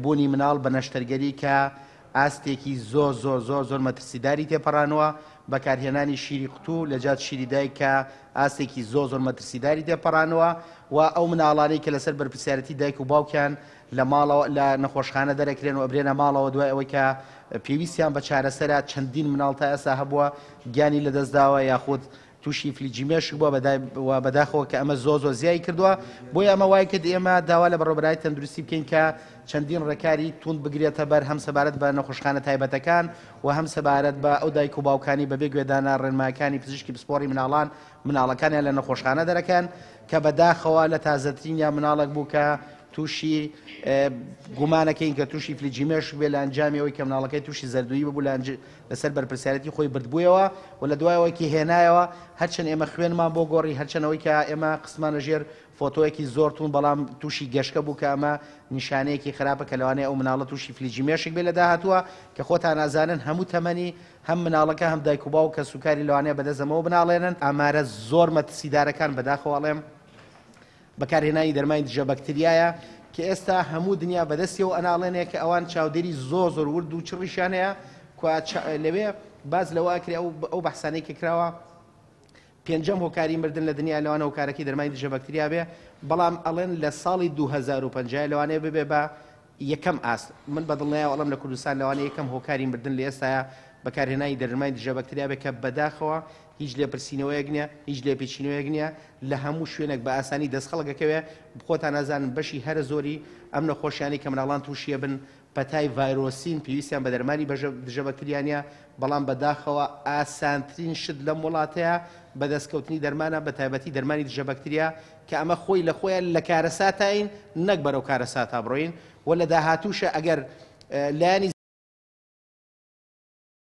بوونی مناڵ بە نەشتەرگەری کە ئاستێکی زۆر زۆر زۆر زۆر مەترسیداری تێپەڕانەوە بەکارهێنانی شیری قوتوو لە جات شیری دایک کە ئاستێکی زۆر زۆر مەترسیداری تێپەڕانەوە و ئەو مناڵانەی کە لەسەر بەرپرسیارەتی دایک و باوکیان لە ماڵەوە لە نەخۆشخانە دەرەکرێن و ئەبرێنە ماڵەوە دوای ئەوەی کە پێویستیان بە چارەسەرە چەندین مناڵ تا ئێستا هەبووە گیانی لەدەستداوە یاخود تووشی فلیجیمێش بووە بەداخەوە کە ئەمە زۆر زۆر زیایی کردووە بۆی ئەمە وای کرد ئێمە داوا لە بەڕێوەبەرای تەندروستی بکەین کە چەندین ڕێکاری تون بگرێتە بەر هەم سەبارەت بە نەخۆشخانە تایبەتەکان و هەم سەبارەت بە ئەو دایک و باوکانی بەبێ گوێدانە ڕێنمایەکانی پزیشکی پسپۆڕی مناڵەکانیان لە نەخۆشخانە دەرەکەن کە بەداخەوە لە تازەترینیان مناڵێک بوو کە تووشی گومانەکەین کە تووشی فلیجیمێش بێ لە ئەنجامیەوەی کە مناڵەکەی تووشی زەردویی ببوو لەسەر بەرپرسیارەتی خۆی بردبوویەوە و لە دوایەوەیکی هێنایەوە هەرچەند ئێمە خوێنمان بۆ گۆڕی هەرچەنەوەی کە ئێمە قسمانە ژێر فۆتۆیەکی زۆر تون بەڵام تووشی گەشکە بوو کە ئەمە نیشانەیەکی خراپە کە لەوانەیە ئەو مناڵە تووشی فلیجیمێشێک بێ لە داهاتووە کە خۆتان ئازانن هەموو تەمەنی هەم مناڵەکە هەم دایک و باوک کە سوکاری لەوانەیە بەدەستەمەوە بناڵێنن ئامارە زۆر مەترسیدارەکان بەداخەوەڵێم بەکارهێنانی دەرمانی دژە بەکتریایە کە ئێستا هەموو دنیا بەدەستیەوە ئەناڵێنەیە کە ئەوان چاودێری زۆر زۆر ورد و چڕیشانەیە لەوێ باز لەوە کرێ ئەو بەحسانەی کە کراوە پێنجەم هۆکاری مردن لە دنیا لەوانە هۆکارەکەی دەرمانی دژە بەکتریا بێ بەڵام ئەڵێن لە ساڵی 2050 لەوانەیە ببێ بە یەکەم ئاست من بەدڵنیایە وەڵام لە کوردستان لەوانەیە یەکەم هۆکاری مردن لە ئێستاە بەکارهێنانی دەرمانی دژە بەکتریا بێ کە بەداخەوە هیچ لێپرسینەوەیەک نییە هیچ لێپێچینەوەیەک نییە لە هەموو شوێنێک بە ئاسانی دەستخەڵگەکەوێ بخۆتان نازانن بەشی هەرە زۆری ئەم نەخۆشیانی کە مناڵان تووشیە بن پەتای ڤایرۆسین پێویستیان بە دەرمانی دژە بەکتریانە بەڵام بەداخەوە ئاسانترین شت لەم وڵاتەیە بەدەستکەوتنی دەرمانە بە تایبەتی دەرمانی دژە بەکتریا کە ئەمە خۆی لە خۆیان لە کارەساتین نەک بەرەو کارەساتا بڕۆین و لە داهاتووشە ئەگەر لایانی